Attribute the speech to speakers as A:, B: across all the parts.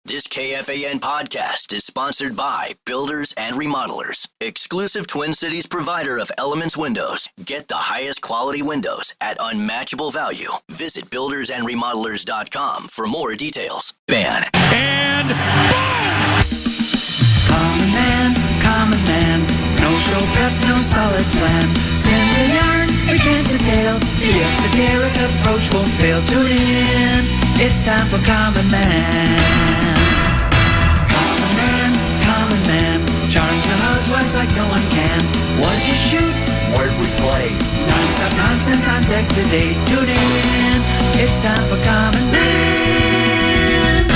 A: This KFAN podcast is sponsored by Builders and Remodelers, exclusive Twin Cities provider of Elements Windows. Get the highest quality windows at unmatchable value. Visit buildersandremodelers.com for more details. Fan.
B: And boom!
C: Common man, no show prep, no solid plan. Spins a yarn, recants a tale. The esoteric approach won't fail. Tune in, it's time for Common Man. Common man, charge the housewives like no one can. What'd you shoot? Where'd we play? Non-stop nonsense on deck today. Tune in, it's time for Common Man.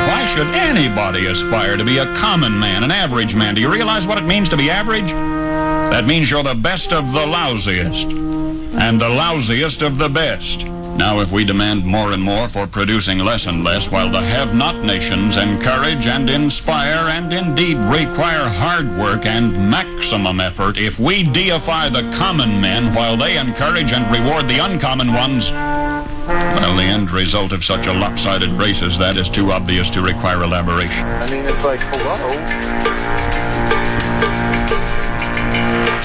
B: Why should anybody aspire to be a common man, an average man? Do you realize what it means to be average? That means you're the best of the lousiest, and the lousiest of the best. Now, if we demand more and more for producing less and less, while the have-not nations encourage and inspire and indeed require hard work and maximum effort, if we deify the common men while they encourage and reward the uncommon ones, well, the end result of such a lopsided race as that is too obvious to require elaboration.
D: I mean, it's like, hello?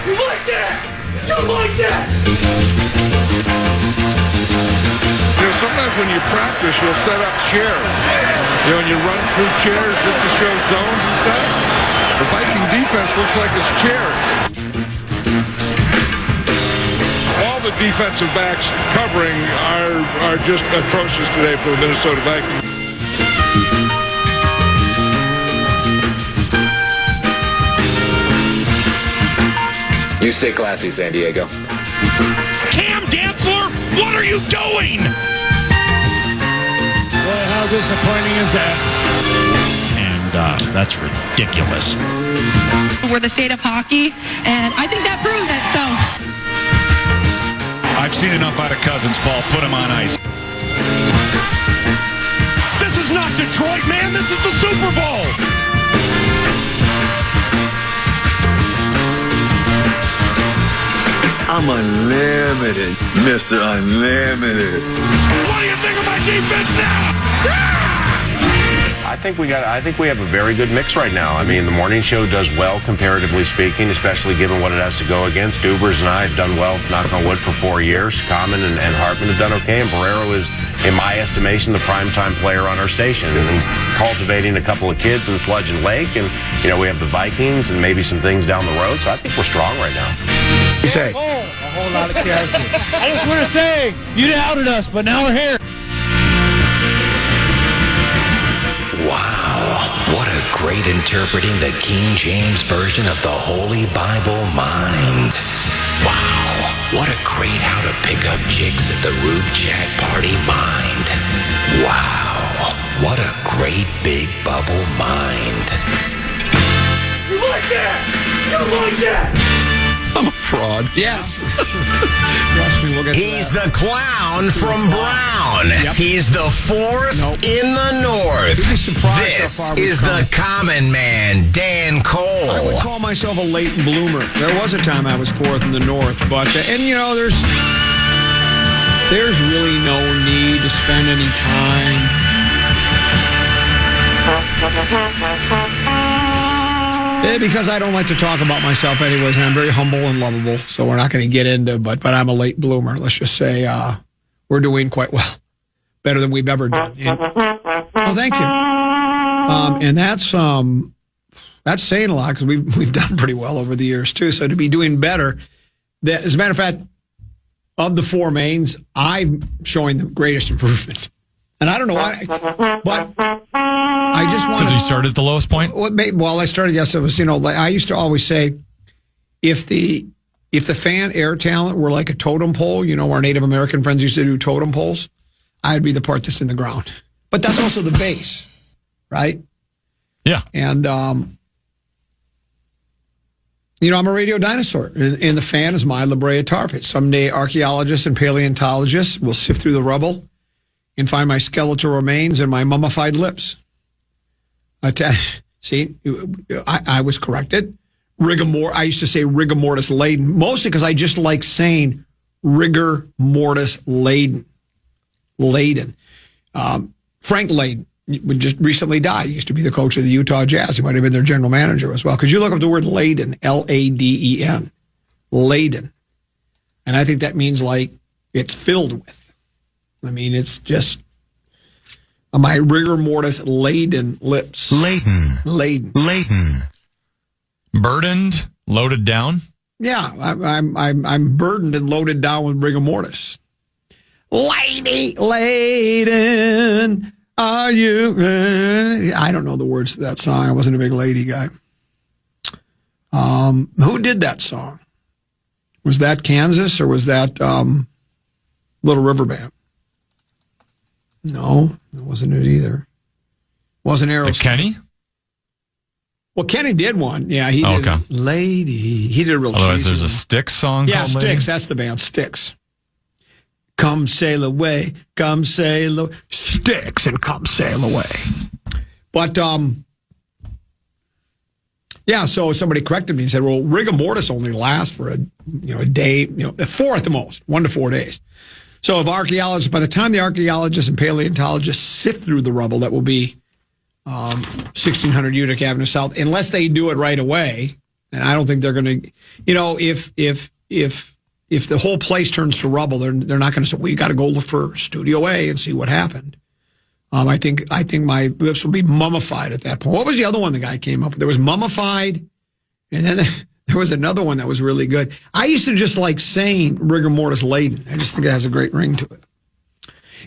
D: You like that? You like that?
E: You know, sometimes when you practice, you'll set up chairs. You know, and you run through chairs just to show zones and stuff. The Viking defense looks like it's chairs. All the defensive backs covering are just atrocious today for the Minnesota Vikings.
F: You stay classy, San Diego.
B: Cam Dantzler, what are you doing?
G: Boy, how disappointing is that?
B: And that's ridiculous.
H: We're the state of hockey, and I think that proves it, so.
B: I've seen enough out of Cousins, Paul. Put him on ice. This is not Detroit, man. This is the Super Bowl.
I: I'm unlimited, Mr. Unlimited.
B: What do you think of my defense now?
J: I think we have a very good mix right now. I mean, the morning show does well, comparatively speaking, especially given what it has to go against. Dubers and I have done well, knock on wood, for 4 years. Common and Hartman have done okay, and Barrero is, in my estimation, the primetime player on our station. And cultivating a couple of kids in Sludge and Lake, and, you know, we have the Vikings and maybe some things down the road, so I think we're strong right now.
G: You say? A whole lot of character. I just want to say, you doubted us, but now we're here.
A: Wow, what a great interpreting the King James Version of the Holy Bible mind. Wow, what a great how to pick up chicks at the Rube Chat Party mind. Wow, what a great big bubble mind.
D: You like that? You like that?
I: I'm a fraud.
G: Yes. Trust me, we'll get
A: He's the clown from Brown.
G: Yep.
A: He's the fourth in the North.
G: You'd be surprised
A: This
G: how far we've
A: is
G: come.
A: the common man, Dan Cole.
G: I would call myself a late bloomer. There was a time I was fourth in the North, but and you know, there's really no need to spend any time. Because I don't like to talk about myself anyways, and I'm very humble and lovable, so we're not going to get into, but I'm a late bloomer. Let's just say we're doing quite well. Better than we've ever done. And, oh, thank you. And that's saying a lot, because we've done pretty well over the years, too. So to be doing better, as a matter of fact, of the four mains, I'm showing the greatest improvement. And I don't know why, but I just want to...
K: Because you started at the lowest point?
G: Well, I started, yes, it was, you know, I used to always say, if the fan air talent were like a totem pole, you know, our Native American friends used to do totem poles, I'd be the part that's in the ground. But that's also the base, right?
K: Yeah.
G: And, you know, I'm a radio dinosaur, and the fan is my La Brea tar pit. Someday archaeologists and paleontologists will sift through the rubble and find my skeletal remains and my mummified lips. See, I was corrected. I used to say rigor mortis Laden, mostly because I just like saying rigor mortis Laden. Laden. Frank Laden just recently died. He used to be the coach of the Utah Jazz. He might have been their general manager as well. Because you look up the word Laden, Laden, Laden. And I think that means like it's filled with. I mean, it's just my rigor mortis laden lips.
K: Laden. Burdened, loaded down.
G: Yeah, I'm burdened and loaded down with rigor mortis. Laden, are you? I don't know the words to that song. I wasn't a big lady guy. Who did that song? Was that Kansas or was that Little River Band? No, it wasn't it either. Wasn't Aerosmith.
K: Kenny?
G: Well, Kenny did one. Yeah, he did.
K: Okay.
G: Lady. He did a real
K: Otherwise,
G: cheesy
K: there's a
G: one.
K: Styx song
G: Yeah,
K: called
G: Styx.
K: Lady?
G: That's the band, Styx. Come sail away. Come sail away. Styx and come sail away. But, yeah, so somebody corrected me and said, well, rigor mortis only lasts for a day, 4 at the most, 1 to 4 days. So if archaeologists, by the time the archaeologists and paleontologists sift through the rubble, that will be 1600 Utica Avenue South, unless they do it right away, and I don't think they're going to, if the whole place turns to rubble, they're not going to say, well, you got to go look for Studio A and see what happened. I think my lips will be mummified at that point. What was the other one the guy came up with? There was mummified, and then there was another one that was really good. I used to just like saying rigor mortis laden. I just think it has a great ring to it.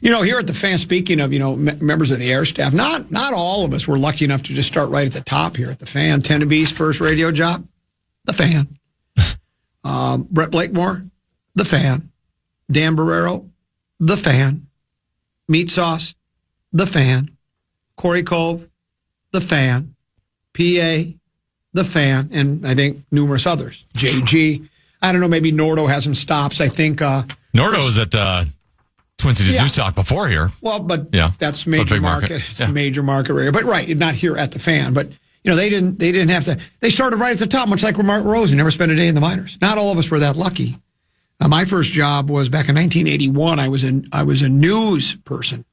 G: Here at the fan, speaking of, members of the air staff, not all of us were lucky enough to just start right at the top here at the fan. Tenneby's first radio job, the fan. Brett Blakemore, the fan. Dan Barrero, the fan. Meat Sauce, the fan. Corey Cove, the fan. PA, the fan. And I think numerous others. JG. I don't know, maybe Nordo has some stops. I think.
K: Nordo was at Twin Cities News Talk before here.
G: Well, but
K: yeah,
G: that's major market. It's a major market radio. But right, not here at the fan. But they didn't have to. They started right at the top, much like Mark Rosen. Never spent a day in the minors. Not all of us were that lucky. My first job was back in 1981. I was a newsman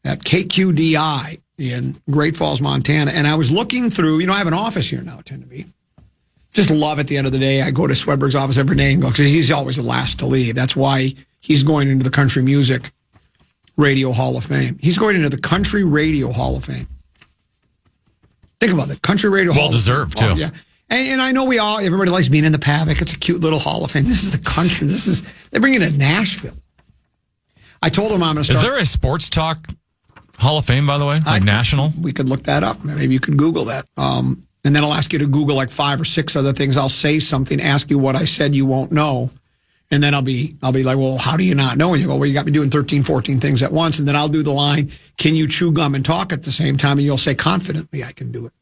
G: at KQDI in Great Falls, Montana, and I was looking through. I have an office here now, Tenby. Just love at the end of the day. I go to Swedberg's office every day and go, because he's always the last to leave. That's why he's going into the Country Music Radio Hall of Fame. He's going into the Country Radio Hall of Fame. Think about it. Country Radio Hall of Fame.
K: Well deserved, too.
G: Yeah. And I know everybody likes being in the Pavic. It's a cute little Hall of Fame. This is the country. They're bringing it to Nashville. I told him I'm going to start.
K: Is there a sports talk Hall of Fame, by the way? Like national?
G: We could look that up. Maybe you could Google that. And then I'll ask you to Google like 5 or 6 other things. I'll say something, ask you what I said you won't know. And then I'll be like, well, how do you not know? And you go, well, you got me doing 13, 14 things at once. And then I'll do the line, can you chew gum and talk at the same time? And you'll say confidently, I can do it.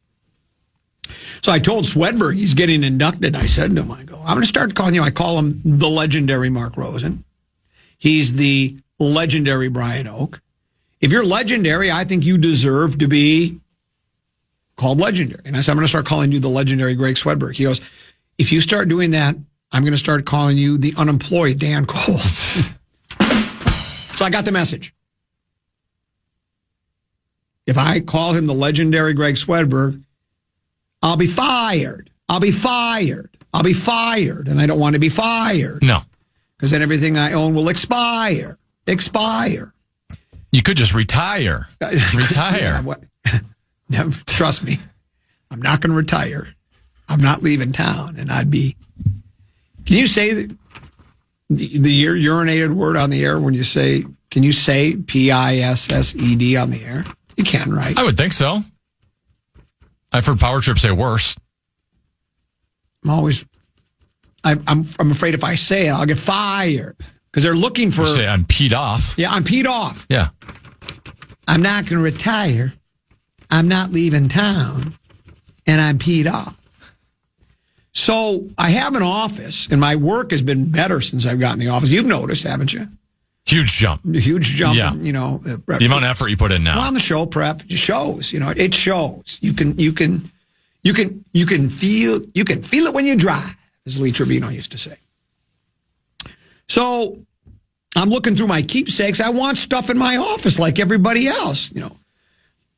G: So I told Swedberg he's getting inducted. I said to him, I'm going to start calling you. I call him the legendary Mark Rosen. He's the legendary Brian Oak. If you're legendary, I think you deserve to be called legendary. And I said, I'm going to start calling you the legendary Greg Swedberg. He goes, if you start doing that, I'm going to start calling you the unemployed Dan Cole. So I got the message. If I call him the legendary Greg Swedberg, I'll be fired. I'll be fired. I'll be fired. And I don't want to be fired.
K: No.
G: Because then everything I own will expire. Expire.
K: You could just retire. Retire.
G: Yeah, trust me, I'm not going to retire. I'm not leaving town. And I'd be... Can you say the urinated word on the air when you say... Can you say P-I-S-S-E-D on the air? You can, right?
K: I would think so. I've heard Power Trip say worse.
G: I'm afraid if I say it, I'll get fired. Because they're looking for...
K: You say I'm peed off.
G: Yeah, I'm peed off.
K: Yeah.
G: I'm not going to retire. I'm not leaving town. And I'm peed off. So I have an office, and my work has been better since I've gotten the office. You've noticed, haven't you?
K: Huge jump.
G: Huge jump.
K: Yeah.
G: The
K: amount of effort you put in now.
G: Well, on the show prep, it shows. It shows. You can feel it when you drive, as Lee Trevino used to say. So I'm looking through my keepsakes. I want stuff in my office like everybody else.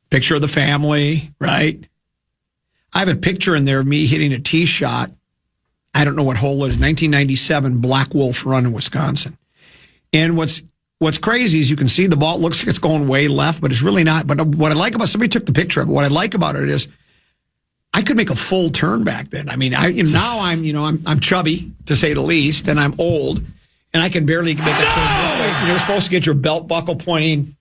G: Picture of the family, right? I have a picture in there of me hitting a tee shot. I don't know what hole it is. 1997 Black Wolf Run in Wisconsin. And what's crazy is you can see the ball. It looks like it's going way left, but it's really not. But what I like about somebody took the picture of it. What I like about it is I could make a full turn back then. I mean, now I'm chubby to say the least, and I'm old, and I can barely make a turn this way. You're supposed to get your belt buckle pointing,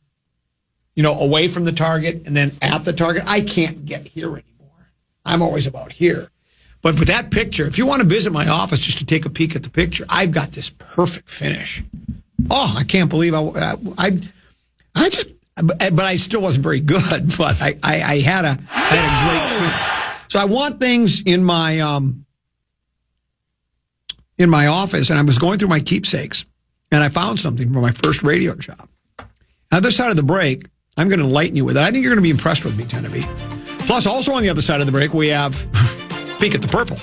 G: away from the target and then at the target. I can't get here anymore. I'm always about here. But with that picture, if you want to visit my office just to take a peek at the picture, I've got this perfect finish. Oh, I can't believe but I still wasn't very good. But I had a great finish. So I want things in my office, and I was going through my keepsakes, and I found something from my first radio job. Other side of the break, I'm going to enlighten you with it. I think you're going to be impressed with me, Tennessee. Plus, also on the other side of the break, we have Peek at the Purple.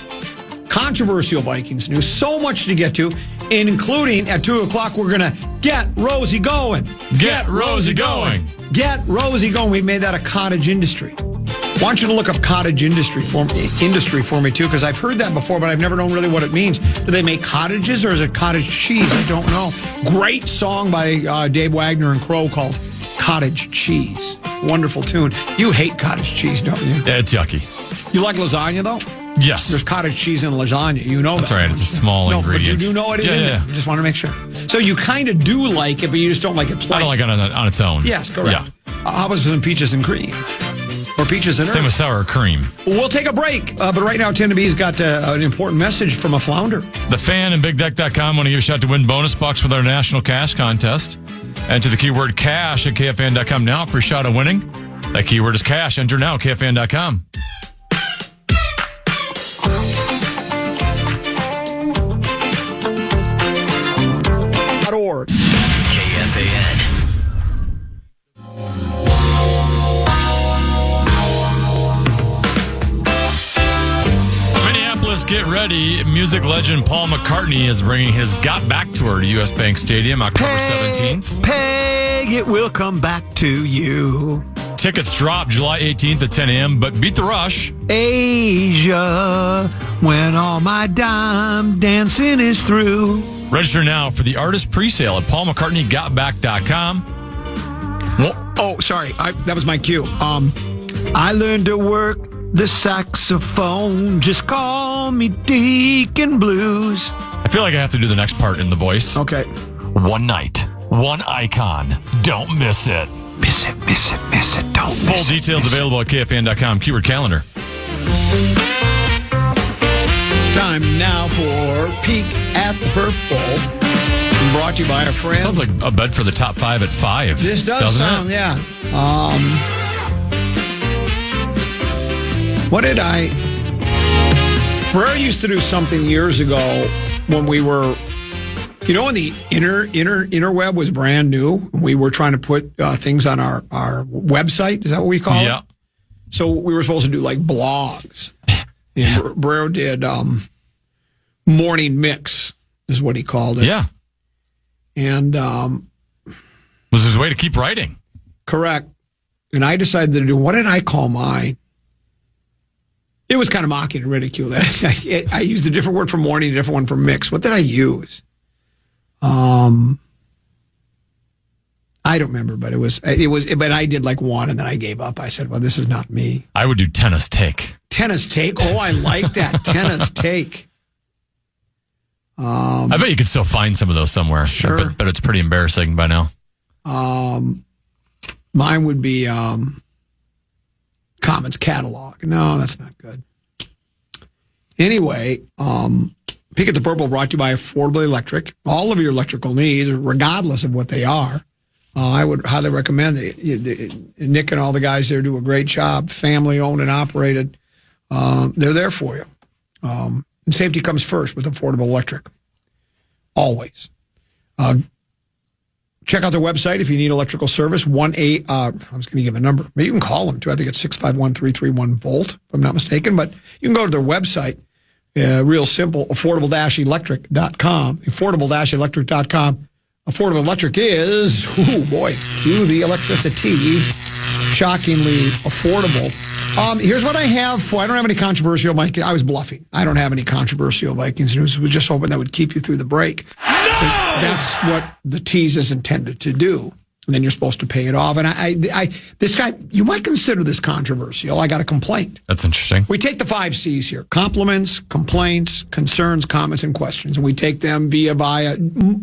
G: Controversial Vikings news. So much to get to, including at 2 o'clock, we're going to get Rosie going.
K: Get Rosie going.
G: Get Rosie going. We made that a cottage industry. I want you to look up cottage industry for me, too, because I've heard that before, but I've never known really what it means. Do they make cottages, or is it cottage cheese? I don't know. Great song by Dave Wagner and Crow called Cottage Cheese. Wonderful tune. You hate cottage cheese, don't you?
K: Yeah, it's yucky.
G: You like lasagna, though?
K: Yes.
G: There's cottage cheese in lasagna. You know
K: That's
G: that.
K: right. It's a small ingredient.
G: But you do know it is in there. I just want to make sure. So you kind of do like it, but you just don't like it plain.
K: I don't like it on its own.
G: Yes, correct.
K: Yeah.
G: How about some peaches and cream? Or peaches and
K: Same with sour cream.
G: We'll take a break. But right now, Tennebee's got an important message from a flounder.
K: The Fan and BigDeck.com want to give a shot to win bonus bucks with our national cash contest. Enter the keyword cash at KFAN.com now for a shot at winning. That keyword is cash. Enter now at KFAN.com.
A: KFAN.
K: Minneapolis, get ready. Music legend Paul McCartney is bringing his Got Back tour to U.S. Bank Stadium October 17th.
G: Peg, it will come back to you.
K: Tickets drop July 18th at 10 a.m., but beat the rush.
G: Asia, when all my dime dancing is through.
K: Register now for the artist presale at paulmccartneygotback.com.
G: Sorry. That was my cue. I learned to work the saxophone. Just call me Deacon Blues.
K: I feel like I have to do the next part in the voice.
G: Okay.
K: One night, one icon. Don't miss it.
G: Miss it. Don't miss it.
K: Full details available at KFAN.com. Keyword calendar.
G: Time now for Peek at the Purple. Brought to you by our friends.
K: Sounds like a bed for the top 5 at 5.
G: This does sound, yeah. What did Brer used to do something years ago when we were, when the interweb was brand new, and we were trying to put things on our website. Is that what we call it?
K: Yeah.
G: So we were supposed to do like blogs. And Brer did morning mix is what he called it.
K: Yeah.
G: And
K: was his way to keep writing.
G: Correct. And I decided to do, what did I call mine? It was kind of mocking and ridicule. I used a different word for morning, a different one for mix. What did I use? I don't remember, but it was, but I did like one and then I gave up. I said, well, this is not me.
K: I would do tennis take.
G: Tennis take? Oh, I like that. Tennis take.
K: I bet you could still find some of those somewhere.
G: Sure.
K: But it's pretty embarrassing by now.
G: Mine would be Commons catalog. No, that's not good. Anyway, Peek at the Purple brought to you by Affordable Electric. All of your electrical needs, regardless of what they are, I would highly recommend it. Nick and all the guys there do a great job. Family owned and operated. They're there for you. And safety comes first with Affordable Electric. Always. Check out their website if you need electrical service. I was going to give a number. But you can call them, too. I think it's 651-331-VOLT, if I'm not mistaken. But you can go to their website. Real simple, affordable-electric.com. Affordable-electric.com. affordable electric is, oh boy, to the electricity, shockingly affordable. Here's what I have for, I don't have any controversial Vikings. I was bluffing. I don't have any controversial Vikings news. I was just hoping that would keep you through the break. No! That's what the tease is intended to do. And then you're supposed to pay it off. And this guy, you might consider this controversial. I got a complaint.
K: That's interesting.
G: We take the 5 C's here: compliments, complaints, concerns, comments, and questions. And we take them via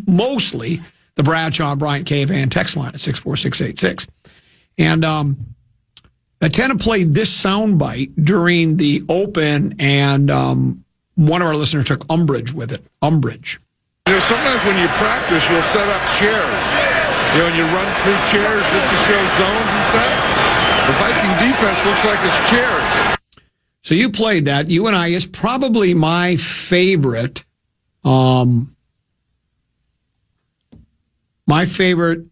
G: mostly the Bradshaw and Bryant KFAN text line at 64686. And I tend to play this soundbite during the open, and one of our listeners took umbrage with it. Umbrage.
E: Sometimes when you practice, you'll set up chairs. And you run through chairs just to show zones and stuff. The Viking defense looks like it's chairs.
G: So you played that. You and I is probably my favorite. My favorite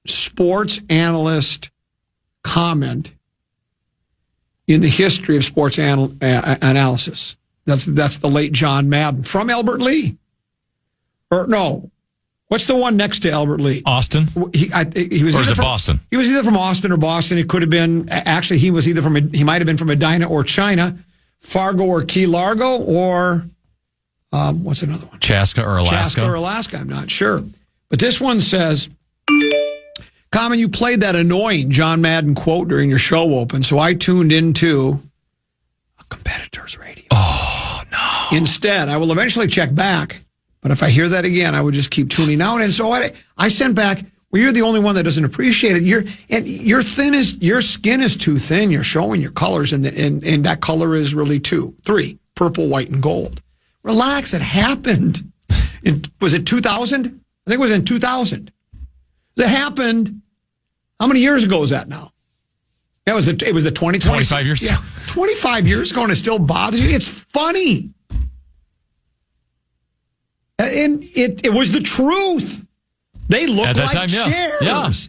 G: sports analyst comment in the history of sports analysis. That's the late John Madden from Albert Lee. Or no. What's the one next to Albert Lee?
K: Austin?
G: He was
K: or is it Boston?
G: He was either from Austin or Boston. It could have been, actually, he was either he might have been from Medina or China, Fargo or Key Largo, or what's another one?
K: Chaska or Alaska?
G: Chaska or Alaska, I'm not sure. But this one says, Common, you played that annoying John Madden quote during your show open, so I tuned into a competitor's radio.
K: Oh, no.
G: Instead, I will eventually check back. But if I hear that again, I would just keep tuning out. And so I sent back, well, you're the only one that doesn't appreciate it. Your skin is too thin. You're showing your colors, and that color is really 3, purple, white, and gold. Relax, it happened. Was it 2000? I think it was in 2000. That happened. How many years ago was that now? It was the 2020.
K: 25 years ago.
G: Yeah, 25 years ago, and it still bothers you. It's funny. And it was the truth. They looked like
K: time,
G: chairs.
K: Yes.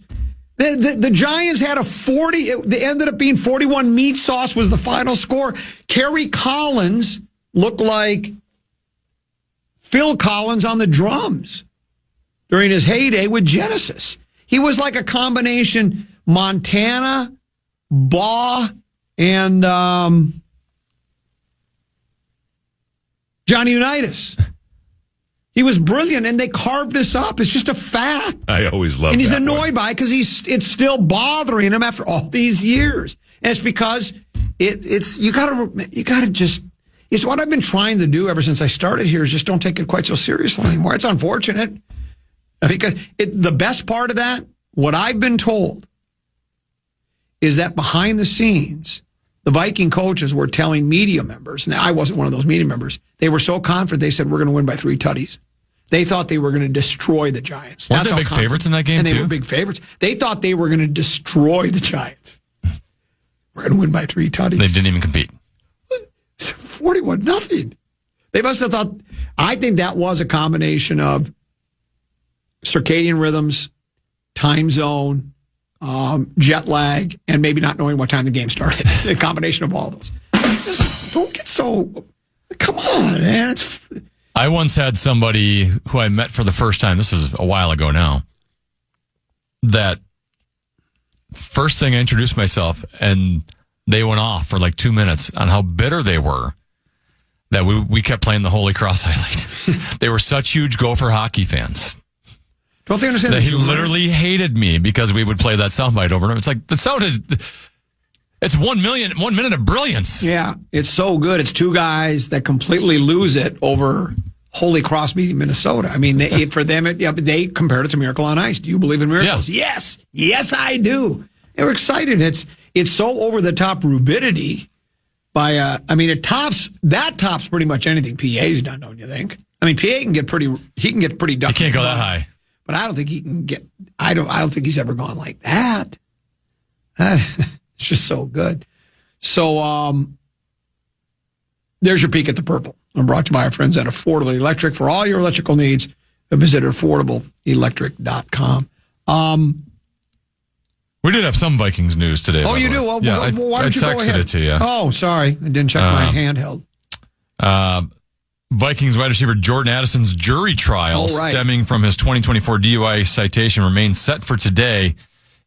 K: Yeah.
G: The Giants had a 40. It ended up being 41. Meat sauce was the final score. Kerry Collins looked like Phil Collins on the drums during his heyday with Genesis. He was like a combination Montana, Baugh, and Johnny Unitas. He was brilliant, and they carved this up. It's just a fact.
K: I always love that.
G: And he's annoyed by it because it's still bothering him after all these years. And it's because it's what I've been trying to do ever since I started here is just don't take it quite so seriously anymore. It's unfortunate because the best part of that, what I've been told, is that behind the scenes, the Viking coaches were telling media members, and I wasn't one of those media members, they were so confident they said, we're going to win by 3 tutties. They thought they were going to destroy the Giants.
K: Weren't they big favorites in that game,
G: and
K: too?
G: They were big favorites. They thought they were going to destroy the Giants. We're going to win by 3 tutties.
K: They didn't even compete.
G: 41-0. They must have thought, I think that was a combination of circadian rhythms, time zone, jet lag, and maybe not knowing what time the game started. A combination of all those. Just don't get so... Come on, man.
K: I once had somebody who I met for the first time, this is a while ago now, that first thing I introduced myself, and they went off for like 2 minutes on how bitter they were that we kept playing the Holy Cross highlight. They were such huge Gopher hockey fans.
G: Don't they understand
K: that he literally hated me because we would play that soundbite over and over. It's like, the sound is... It's 1 minute of brilliance.
G: Yeah, it's so good. It's 2 guys that completely lose it over Holy Cross beating Minnesota. I mean, for them, they compared it to Miracle on Ice. Do you believe in miracles?
K: Yeah.
G: Yes, I do. They were excited. It's so over the top rubidity. It tops pretty much anything PA's done, don't you think? I mean, PA can get pretty ducky.
K: He can't go that high.
G: But I don't think he can get. I don't think he's ever gone like that. It's just so good. So there's your peek at the purple. I'm brought to you by our friends at Affordable Electric. For all your electrical needs, visit affordableelectric.com.
K: We did have some Vikings news today.
G: Oh, you do? Well,
K: yeah,
G: why don't you go ahead?
K: I texted it to you.
G: Oh, sorry. I didn't check my handheld.
K: Vikings wide receiver Jordan Addison's jury trial stemming from his 2024 DUI citation remains set for today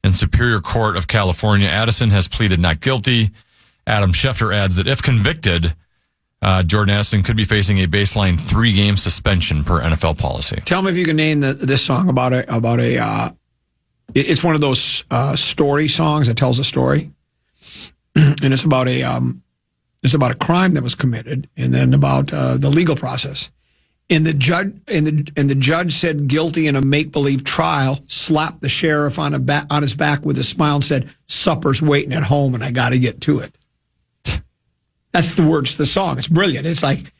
K: in Superior Court of California. Addison has pleaded not guilty. Adam Schefter adds that if convicted, Jordan Addison could be facing a baseline 3-game suspension per NFL policy.
G: Tell me if you can name this song about a. It's one of those story songs that tells a story, and it's about a crime that was committed, and then about the legal process. And the judge said guilty in a make-believe trial, slapped the sheriff on his back with a smile and said, "Supper's waiting at home and I got to get to it." That's the words to the song. It's brilliant. It's like,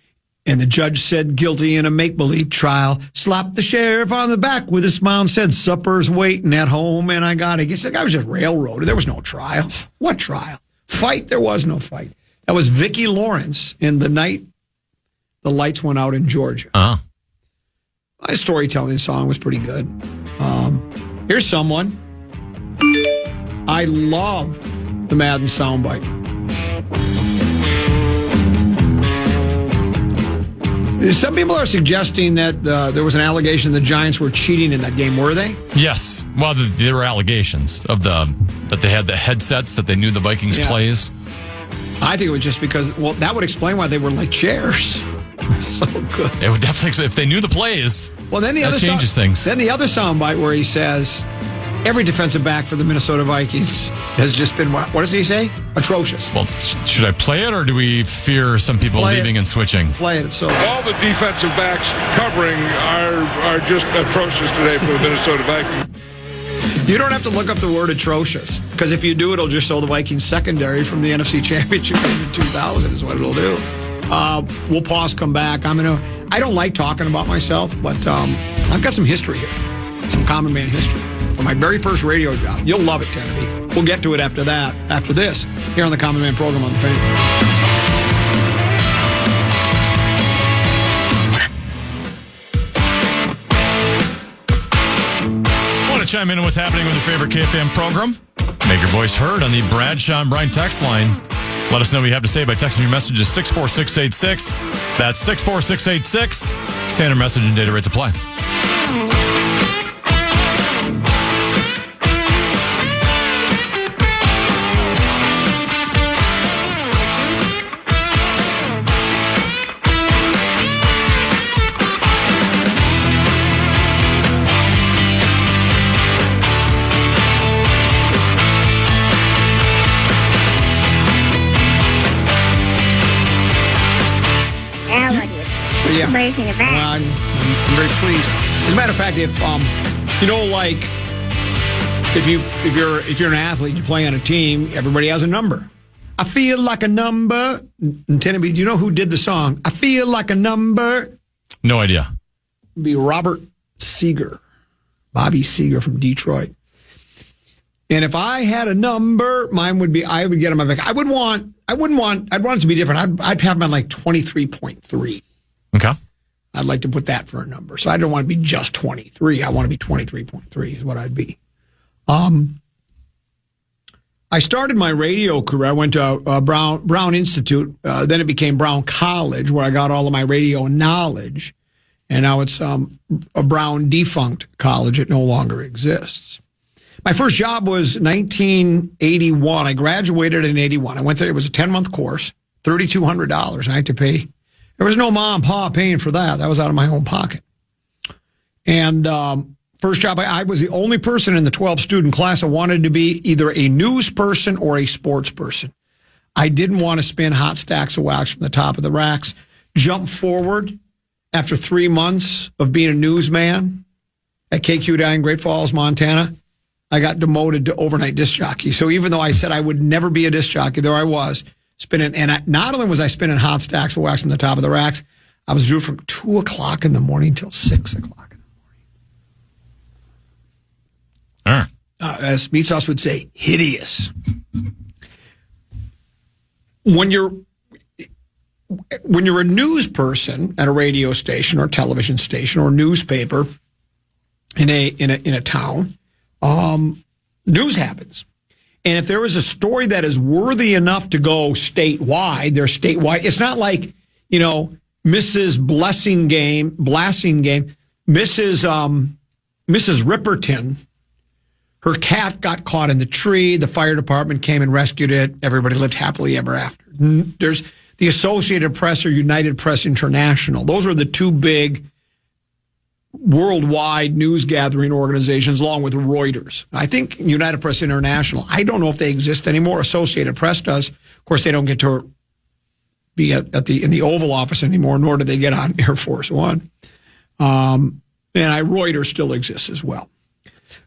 G: and the judge said guilty in a make-believe trial, slapped the sheriff on the back with a smile and said, "Supper's waiting at home and I got to get." The guy was just railroaded. There was no trial. What trial? Fight? There was no fight. That was Vicki Lawrence in The Night the Lights Went Out in Georgia.
K: Uh-huh.
G: My storytelling song was pretty good. Here's someone. I love the Madden soundbite. Some people are suggesting that there was an allegation the Giants were cheating in that game. Were they?
K: Yes. Well, there were allegations of that they had the headsets that they knew the Vikings plays.
G: I think it was just because, that would explain why they were like chairs. So good.
K: It would definitely, if they knew the plays,
G: then
K: that changes things.
G: Then the other soundbite where he says, every defensive back for the Minnesota Vikings has just been, what does he say? Atrocious.
K: Well, should I play it, or do we fear some people leaving and switching?
G: Play it. So
E: all the defensive backs covering are just atrocious today for the Minnesota Vikings.
G: You don't have to look up the word atrocious, because if you do, it'll just show the Vikings secondary from the NFC Championship in 2000 is what it'll do. We'll pause, come back. I don't like talking about myself, but I've got some history here, some common man history from my very first radio job. You'll love it, Kennedy. We'll get to it after this, here on the Common Man program on the Fan.
K: Chime in on what's happening with your favorite KFAN program. Make your voice heard on the Brad, Sean, Brian text line. Let us know what you have to say by texting your message to 64686. That's 64686. Standard message and data rates apply.
G: Yeah. Well, I'm very pleased. As a matter of fact, if you're an athlete, you play on a team, everybody has a number. I feel like a number. And Tennessee, do you know who did the song? I feel like a number.
K: No idea.
G: It'd be Robert Seeger, Bobby Seeger from Detroit. And if I had a number, mine would be, I would get on my back. I'd want it to be different. I'd have mine like 23.3.
K: Okay.
G: I'd like to put that for a number. So I don't want to be just 23. I want to be 23.3 is what I'd be. I started my radio career. I went to Brown Institute. Then it became Brown College, where I got all of my radio knowledge. And now it's a Brown defunct college. It no longer exists. My first job was 1981. I graduated in 81. I went there. It was a 10-month course, $3,200. I had to pay. There was no mom and pa paying for that. That was out of my own pocket. And first job, I was the only person in the 12-student class that wanted to be either a news person or a sports person. I didn't want to spin hot stacks of wax from the top of the racks. Jump forward, after 3 months of being a newsman at KQDI in Great Falls, Montana, I got demoted to overnight disc jockey. So even though I said I would never be a disc jockey, there I was. Spinning, and not only was I spinning hot stacks of wax on the top of the racks, I was due from 2 o'clock in the morning till 6 o'clock in the morning. As Meat Sauce would say, hideous. When you're a news person at a radio station or television station or newspaper in a town, news happens. And if there is a story that is worthy enough to go statewide, they're statewide. It's not like, Mrs. Blassingame, Mrs. Ripperton, her cat got caught in the tree. The fire department came and rescued it. Everybody lived happily ever after. There's the Associated Press or United Press International. Those are the two big worldwide news gathering organizations, along with Reuters. I think United Press International, I don't know if they exist anymore. Associated Press does. Of course, they don't get to be in the Oval Office anymore, nor do they get on Air Force One. Reuters still exists as well.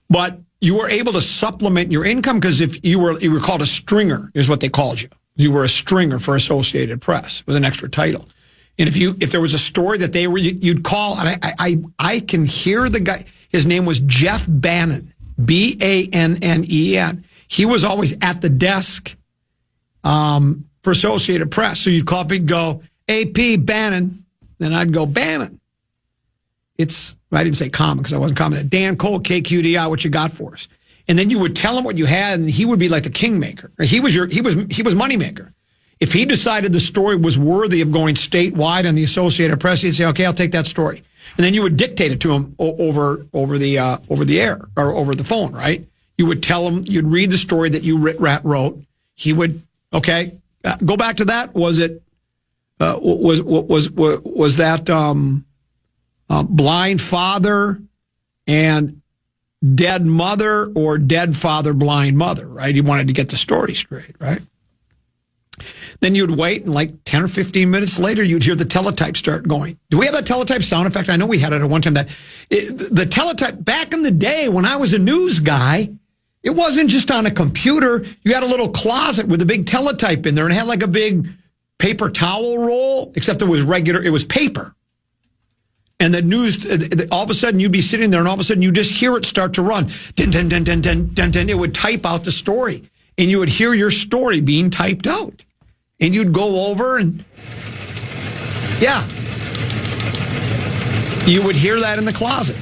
G: But you were able to supplement your income because if you were called a stringer, is what they called you. You were a stringer for Associated Press. It was an extra title. And if there was a story that you'd call, and I can hear the guy. His name was Jeff Bannon, Bannen. He was always at the desk for Associated Press. So you'd call up and go, AP Bannon. Then I'd go, Bannon. I didn't say common because I wasn't common. Dan Cole, KQDI, what you got for us? And then you would tell him what you had, and he would be like the kingmaker. He was moneymaker. If he decided the story was worthy of going statewide on the Associated Press, he'd say, "Okay, I'll take that story." And then you would dictate it to him over the air or over the phone, right? You would tell him, you'd read the story that you wrote. He would, okay, go back to that. Was it was that blind father and dead mother or dead father, blind mother, right? He wanted to get the story straight, right? Then you'd wait, and like 10 or 15 minutes later, you'd hear the teletype start going. Do we have that teletype sound effect? I know we had it at one time. The teletype, back in the day when I was a news guy, it wasn't just on a computer. You had a little closet with a big teletype in there, and it had like a big paper towel roll, except it was paper. And the news, all of a sudden, you'd be sitting there, and all of a sudden, you just hear it start to run. Dun, dun, dun, dun, dun, dun, dun. It would type out the story, and you would hear your story being typed out. And you'd go over and, yeah, you would hear that in the closet.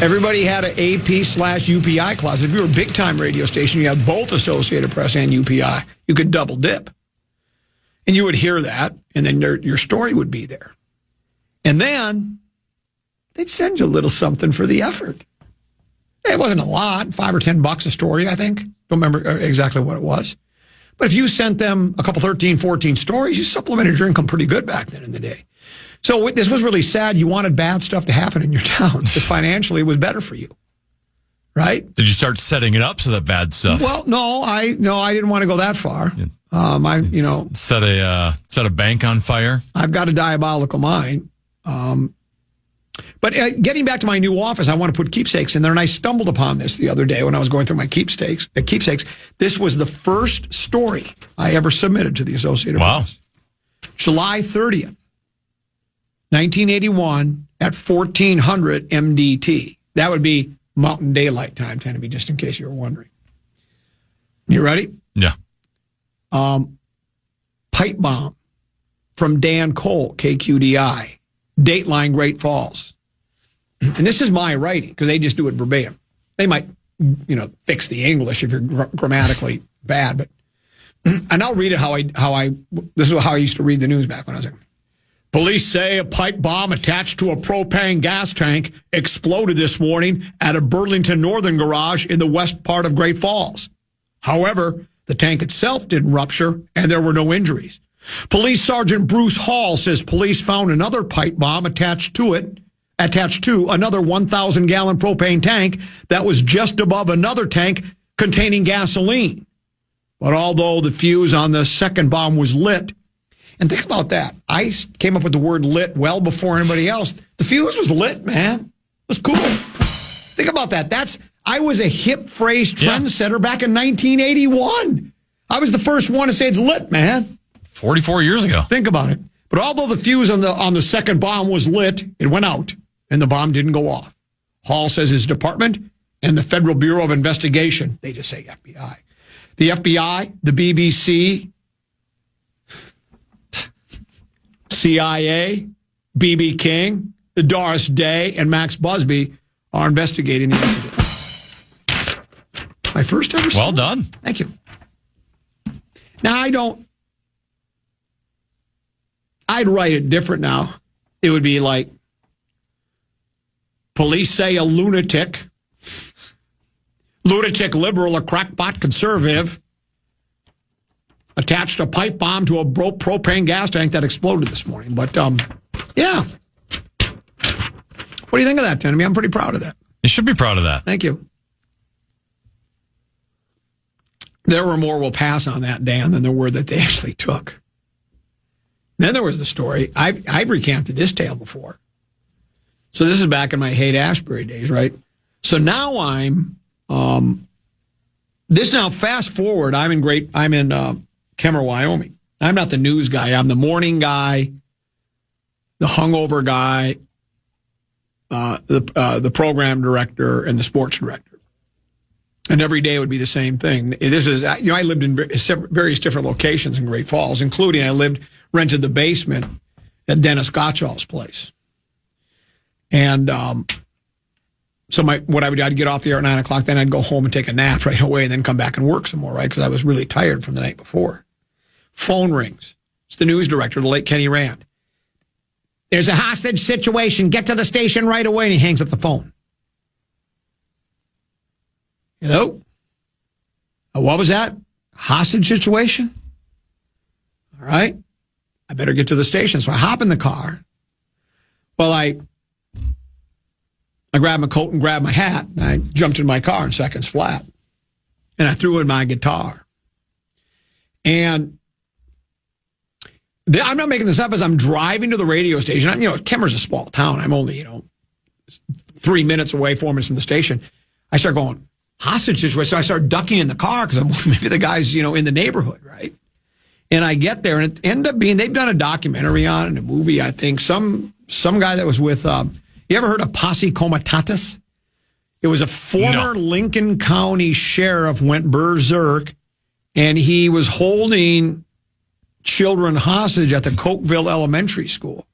G: Everybody had an AP/UPI closet. If you were a big-time radio station, you had both Associated Press and UPI. You could double dip. And you would hear that, and then your story would be there. And then they'd send you a little something for the effort. It wasn't a lot, $5 or $10 a story, I think. Don't remember exactly what it was. But if you sent them a couple 13, 14 stories, you supplemented your income pretty good back then in the day. So this was really sad. You wanted bad stuff to happen in your town. So financially, it was better for you, right?
K: Did you start setting it up so that bad stuff?
G: Well, no, I didn't want to go that far.
K: Set a bank on fire.
G: I've got a diabolical mind. But getting back to my new office, I want to put keepsakes in there, and I stumbled upon this the other day when I was going through my keepsakes. This was the first story I ever submitted to the Associated Press. July 30th, 1981 at 1400 MDT. That would be Mountain Daylight Time, tend to be, just in case you were wondering. You ready?
K: Yeah.
G: Pipe bomb from Dan Cole, KQDI. Dateline, Great Falls. And this is my writing, because they just do it verbatim. They might, fix the English if you're grammatically bad, but, and I'll read it this is how I used to read the news back when I was there. Police say a pipe bomb attached to a propane gas tank exploded this morning at a Burlington Northern garage in the west part of Great Falls. However, the tank itself didn't rupture, and there were no injuries. Police Sergeant Bruce Hall says police found another pipe bomb attached to another 1,000-gallon propane tank that was just above another tank containing gasoline. But although the fuse on the second bomb was lit, and think about that. I came up with the word lit well before anybody else. The fuse was lit, man. It was cool. Think about that. I was a hip phrase trendsetter back in 1981. I was the first one to say it's lit, man.
K: 44 years ago.
G: Think about it. But although the fuse on the second bomb was lit, it went out, and the bomb didn't go off. Hall says his department and the Federal Bureau of Investigation, they just say FBI. The FBI, the BBC, CIA, B.B. King, the Doris Day, and Max Busby are investigating the incident. My first ever story.
K: Well done.
G: Thank you. Now, I don't I'd write it different now. It would be like, police say a lunatic liberal, a crackpot conservative, attached a pipe bomb to a propane gas tank that exploded this morning. But, yeah. What do you think of that, Timmy? I'm pretty proud of that.
K: You should be proud of that.
G: Thank you. There were more we'll pass on that, Dan, than there were that they actually took. Then there was the story. I've recanted this tale before. So this is back in my Haight-Ashbury days, right? So now fast forward, I'm in Kemmer, Wyoming. I'm not the news guy. I'm the morning guy, the hungover guy, the program director, and the sports director. And every day would be the same thing. This is, I lived in various different locations in Great Falls, including rented the basement at Dennis Gottschall's place. And so I'd get off the air at 9 o'clock, then I'd go home and take a nap right away and then come back and work some more, right? Because I was really tired from the night before. Phone rings. It's the news director, the late Kenny Rand. There's a hostage situation. Get to the station right away. And he hangs up the phone. Hello? What was that? Hostage situation? All right. I better get to the station. So I hop in the car. Well, I grabbed my coat and grabbed my hat. And I jumped in my car in seconds flat. And I threw in my guitar. And I'm not making this up. As I'm driving to the radio station, Kemmer's a small town. I'm only, 3 minutes away, 4 minutes from the station. I start going, hostage situation. So I start ducking in the car because I'm maybe the guy's, in the neighborhood, right? And I get there, and it ended up being, they've done a documentary on it, and a movie, I think. Some guy that was with, you ever heard of Posse Comitatus? It was a former Lincoln County sheriff went berserk, and he was holding children hostage at the Cokeville Elementary School.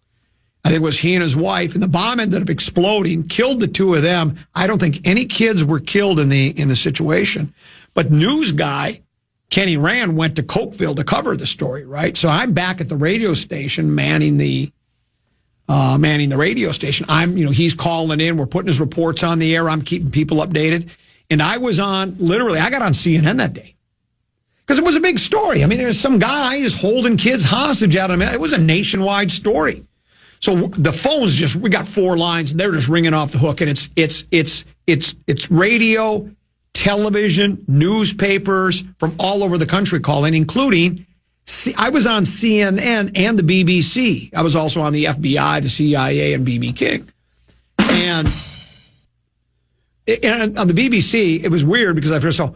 G: I think it was he and his wife, and the bomb ended up exploding, killed the two of them. I don't think any kids were killed in the situation. But news guy Kenny Rand went to Cokeville to cover the story, right? So I'm back at the radio station manning the radio station. He's calling in. We're putting his reports on the air. I'm keeping people updated. And I got on CNN that day. Because it was a big story. There's some guy is holding kids hostage out of him. It was a nationwide story. So the phones we got 4 lines, and they're just ringing off the hook. And it's radio, television, newspapers from all over the country calling, including, I was on CNN and the BBC. I was also on the FBI, the CIA, and B.B. King. And on the BBC, it was weird because I first saw,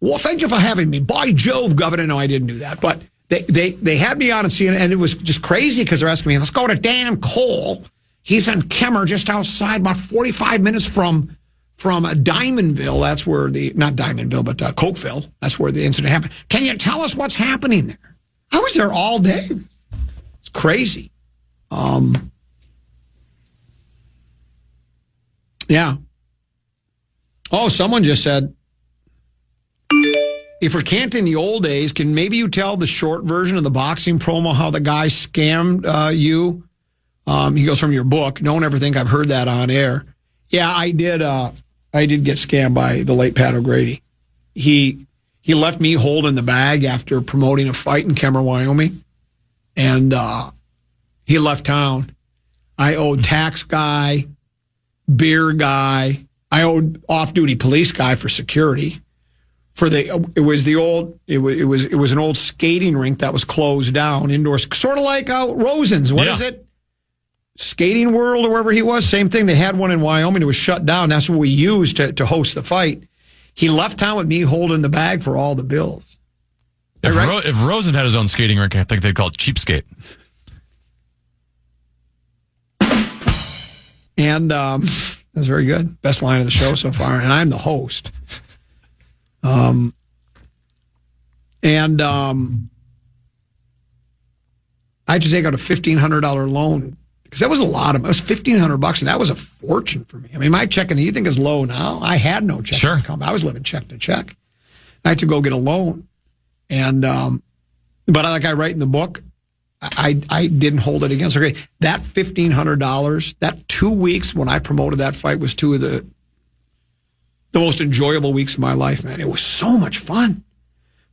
G: well, thank you for having me. By Jove, Governor. No, I didn't do that. But they had me on CNN, and it was just crazy because they're asking me, let's go to Dan Cole. He's in Kemmer, just outside, about 45 minutes from Diamondville. That's where not Diamondville, but Cokeville. That's where the incident happened. Can you tell us what's happening there? I was there all day. It's crazy. Yeah. Oh, someone just said, if we're canting the old days, can maybe you tell the short version of the boxing promo how the guy scammed you? He goes, from your book. Don't ever think I've heard that on air. Yeah, I did. I did get scammed by the late Pat O'Grady. He left me holding the bag after promoting a fight in Kemmer, Wyoming, and he left town. I owed tax guy, beer guy. I owed off-duty police guy for security. It was an old skating rink that was closed down indoors, sort of like Rosen's. What is it? Skating World or wherever he was, same thing. They had one in Wyoming. It was shut down. That's what we used to host the fight. He left town with me holding the bag for all the bills.
K: If Rosen had his own skating rink, I think they'd call it Cheapskate.
G: And that's very good. Best line of the show so far. And I'm the host. I had to take out a $1,500 loan because that was a lot of. It was $1,500, and that was a fortune for me. My checking, you think is low now? I had no checking income. I was living check to check. I had to go get a loan, and but like I write in the book, I didn't hold it against her. That $1,500, that 2 weeks when I promoted that fight was two of the most enjoyable weeks of my life, man. It was so much fun.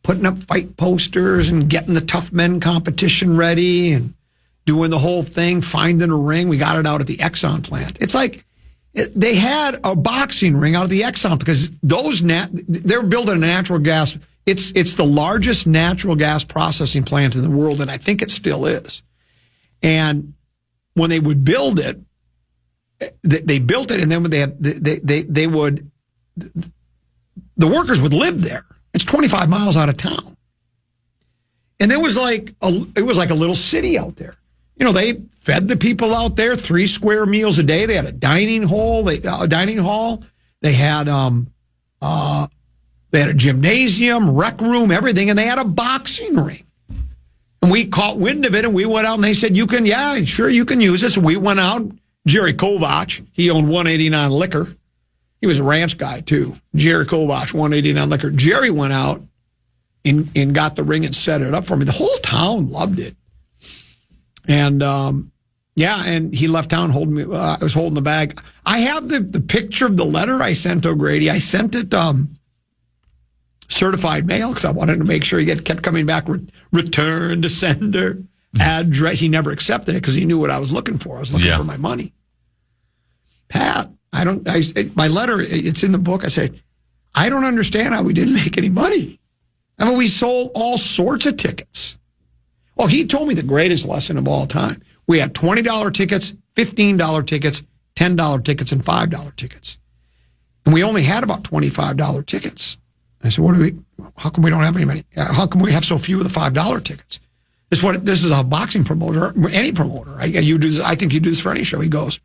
G: Putting up fight posters and getting the tough men competition ready and doing the whole thing, finding a ring. We got it out at the Exxon plant. It's like they had a boxing ring out of the Exxon because they're building a natural gas. It's the largest natural gas processing plant in the world, and I think it still is. And when they would build it, they built it, and then they would the workers would live there. It's 25 miles out of town, and it was like a little city out there. You know, they fed the people out there 3 square meals a day. They had a dining hall. They had a gymnasium, rec room, everything, and they had a boxing ring. And we caught wind of it, and we went out, and they said, you can use it. So we went out. Jerry Kovach, he owned 189 Liquor. He was a ranch guy, too. Jerry Kovach, 189 Liquor. Jerry went out and got the ring and set it up for me. The whole town loved it. And, and he left town holding me. I was holding the bag. I have the picture of the letter I sent O'Grady. I sent it certified mail because I wanted to make sure he kept coming back, return to sender, address. He never accepted it because he knew what I was looking for. I was looking for my money. Pat, my letter, it's in the book. I said, I don't understand how we didn't make any money. I mean, we sold all sorts of tickets. Well, he told me the greatest lesson of all time. We had $20 tickets, $15 tickets, $10 tickets, and $5 tickets. And we only had about $25 tickets. I said, how come we don't have any money? How come we have so few of the $5 tickets? This is a boxing promoter, any promoter. I think you do this for any show. He goes,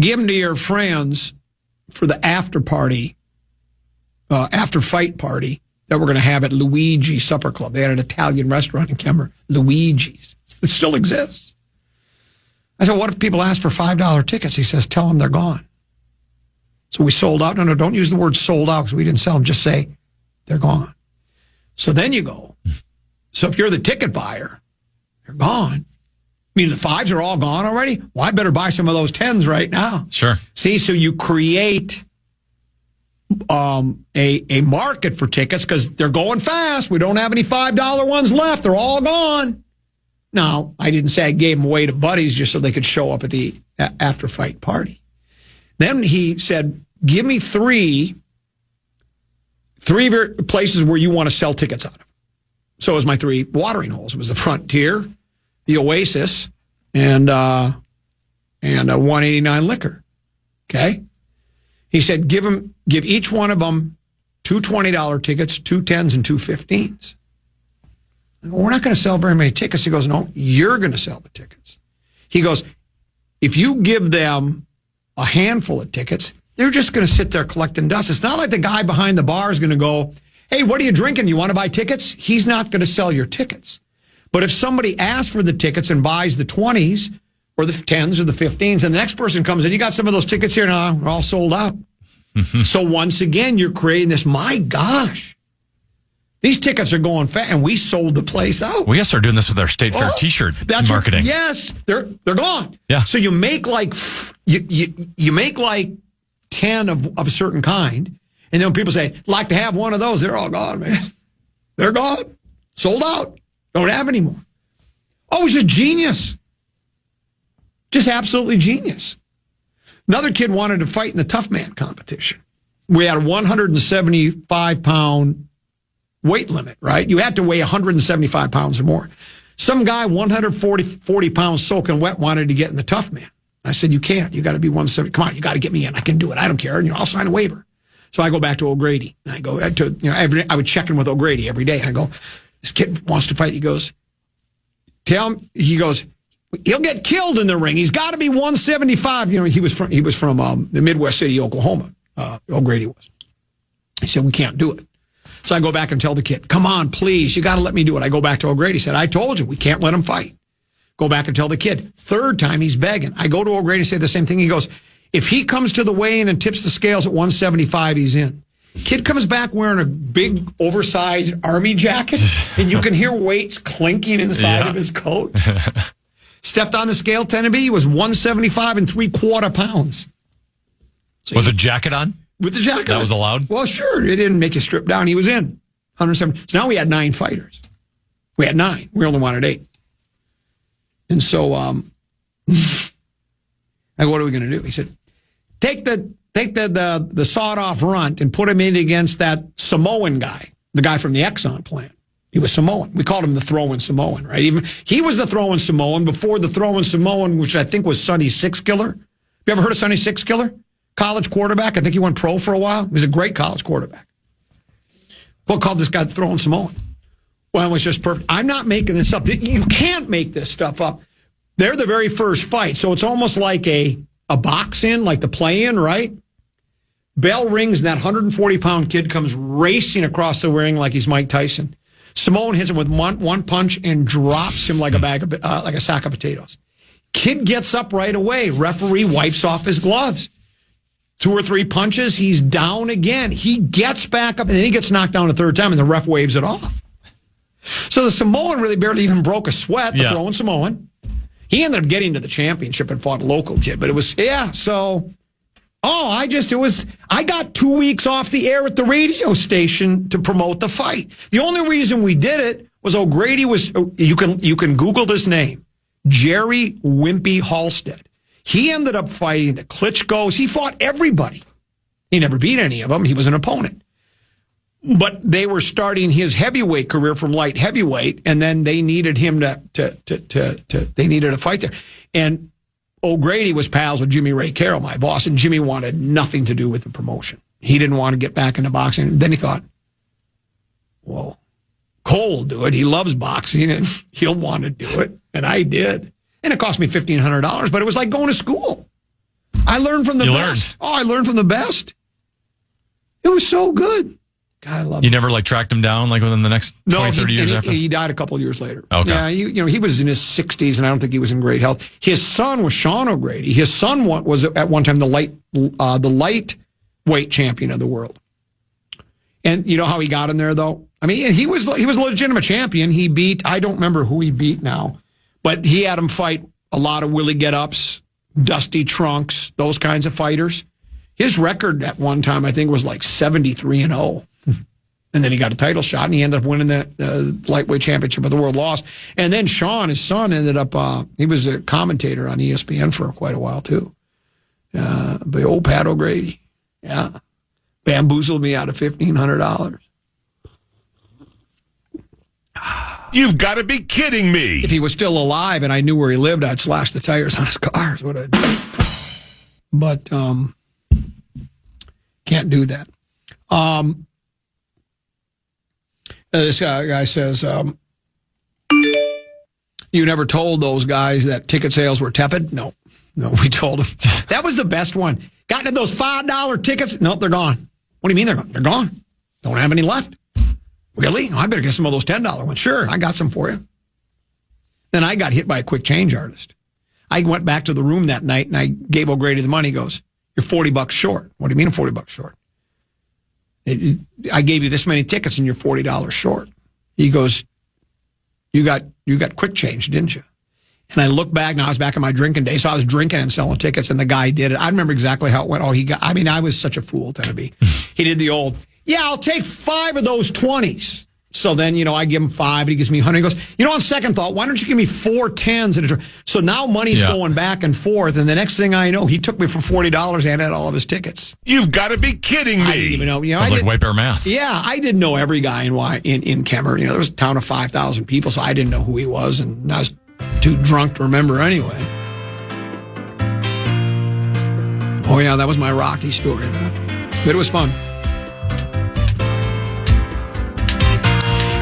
G: give them to your friends for the after party, after fight party that we're going to have at Luigi's Supper Club. They had an Italian restaurant in Kemmer, Luigi's. It still exists. I said, what if people ask for $5 tickets? He says, tell them they're gone. So we sold out. No, don't use the word sold out because we didn't sell them. Just say they're gone. So then you go. So if you're the ticket buyer, they're gone. I mean, the 5s are all gone already? Well, I better buy some of those 10s right now.
K: Sure.
G: See, so you create a market for tickets because they're going fast. We don't have any $5 ones left. They're all gone. Now, I didn't say I gave them away to buddies just so they could show up at the after-fight party. Then he said, give me three places where you want to sell tickets out of. So it was my 3 watering holes. It was the Frontier, the Oasis, and a 189 Liquor. Okay? He said, give each one of them 2 $20 tickets, 2 10s, and 2 15s. I go, we're not going to sell very many tickets. He goes, no, you're going to sell the tickets. He goes, if you give them a handful of tickets, they're just going to sit there collecting dust. It's not like the guy behind the bar is going to go, hey, what are you drinking? You want to buy tickets? He's not going to sell your tickets. But if somebody asks for the tickets and buys the 20s or the 10s or the 15s, and the next person comes in, you got some of those tickets here? No, we're all sold out. So once again, you're creating this, my gosh, these tickets are going fast, and we sold the place out.
K: We got to start doing this with our State Fair T-shirt marketing.
G: Yes, they're gone.
K: Yeah.
G: So you make like you make like 10 of a certain kind, and then when people say, like to have one of those, they're all gone, man. They're gone. Sold out. Don't have any more. Oh, he's a genius. Just absolutely genius. Another kid wanted to fight in the tough man competition. We had a 175-pound weight limit, right? You had to weigh 175 pounds or more. Some guy, 140 pounds soaking wet, wanted to get in the tough man. I said, you can't. You got to be 170. Come on, you got to get me in. I can do it. I don't care. And I'll sign a waiver. So I go back to O'Grady. And I go to, I would check in with O'Grady every day. And I go, this kid wants to fight. He goes, tell him, he'll get killed in the ring. He's got to be 175. He was from the Midwest city, Oklahoma. O'Grady was. He said, we can't do it. So I go back and tell the kid, come on, please, you got to let me do it. I go back to O'Grady. He said, I told you, we can't let him fight. Go back and tell the kid. 3rd time, he's begging. I go to O'Grady and say the same thing. He goes, if he comes to the weigh-in and tips the scales at 175, he's in. Kid comes back wearing a big, oversized army jacket, and you can hear weights clinking inside of his coat. Stepped on the scale, Tenneby, he was 175 3/4 pounds. So
K: with a jacket on?
G: With the jacket.
K: That was allowed?
G: Well, sure. It didn't make you strip down. He was in 170. So now we had 9 fighters. We had 9. We only wanted 8. And so, I go, what are we going to do? He said, take the sawed-off runt and put him in against that Samoan guy, the guy from the Exxon plant. He was Samoan. We called him the throwing Samoan, right? Even he was the throwing Samoan before the throwing Samoan, which I think was Sonny Six Killer. You ever heard of Sonny Six Killer? College quarterback. I think he went pro for a while. He was a great college quarterback. What called this guy the throwing Samoan? Well, it was just perfect. I'm not making this up. You can't make this stuff up. They're the very first fight, so it's almost like a box-in, like the play-in, right? Bell rings, and that 140-pound kid comes racing across the ring like he's Mike Tyson. Samoan hits him with one punch and drops him like a sack of potatoes. Kid gets up right away. Referee wipes off his gloves. 2 or 3 punches, he's down again. He gets back up, and then he gets knocked down a third time, and the ref waves it off. So the Samoan really barely even broke a sweat, the throwing Samoan. He ended up getting to the championship and fought a local kid, but it was, I got 2 weeks off the air at the radio station to promote the fight. The only reason we did it was O'Grady was, you can Google this name, Jerry Wimpy Halstead. He ended up fighting the Klitschko's. He fought everybody. He never beat any of them. He was an opponent. But they were starting his heavyweight career from light heavyweight, and then they needed him they needed a fight there. And O'Grady was pals with Jimmy Ray Carroll, my boss, and Jimmy wanted nothing to do with the promotion. He didn't want to get back into boxing. Then he thought, well, Cole will do it. He loves boxing, and he'll want to do it. And I did. And it cost me $1,500, but it was like going to school. I learned from the best. Oh, I learned from the best. It was so good. God, I love it.
K: You never tracked him down within the next 20, 30 years after?
G: He died a couple of years later.
K: Okay.
G: Yeah, he was in his 60s, and I don't think he was in great health. His son was Sean O'Grady. His son was at one time the lightweight champion of the world. And you know how he got in there, though? I mean, he was a legitimate champion. He beat, I don't remember who he beat now, but he had him fight a lot of Willie Get-Ups, Dusty Trunks, those kinds of fighters. His record at one time, I think, was 73-0. And then he got a title shot, and he ended up winning the lightweight championship of the world, lost. And then Sean, his son, ended up, he was a commentator on ESPN for quite a while, too. But old Pat O'Grady, bamboozled me out of $1,500.
D: You've got to be kidding me.
G: If he was still alive and I knew where he lived, I'd slash the tires on his car is what I'd do. But can't do that. This guy says, you never told those guys that ticket sales were tepid? No, we told them. That was the best one. Got into those $5 tickets? Nope, they're gone. What do you mean they're gone? They're gone. Don't have any left. Really? I better get some of those $10 ones. Sure, I got some for you. Then I got hit by a quick change artist. I went back to the room that night, and I gave O'Grady the money. He goes, you're $40 short. What do you mean I'm $40 short? I gave you this many tickets, and you're $40 short. He goes, you got quick change, didn't you? And I look back, now I was back in my drinking days, so I was drinking and selling tickets, and the guy did it. I remember exactly how it went. I was such a fool, Tenneby. He did the old, I'll take 5 of those 20s. So then, I give him 5, and he gives me 100. He goes, on second thought, why don't you give me 4 10s? So now money's going back and forth, and the next thing I know, he took me for $40 and had all of his tickets.
D: You've got to be kidding me.
G: I didn't even know.
K: Sounds like white bear math.
G: Yeah, I didn't know every guy in Kemmer. There was a town of 5,000 people, so I didn't know who he was, and I was too drunk to remember anyway. Oh, yeah, that was my Rocky story, man. But it was fun.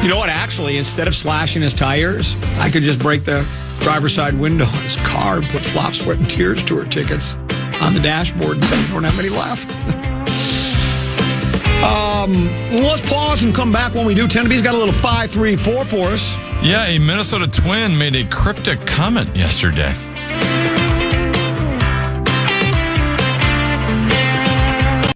G: You know what? Actually, instead of slashing his tires, I could just break the driver's side window on his car and put Flop, Sweat, and Tears tour tickets on the dashboard and say, don't have any left. Let's pause and come back when we do. Tenneby's got a little 5-3-4 for us.
K: Yeah, a Minnesota Twin made a cryptic comment yesterday.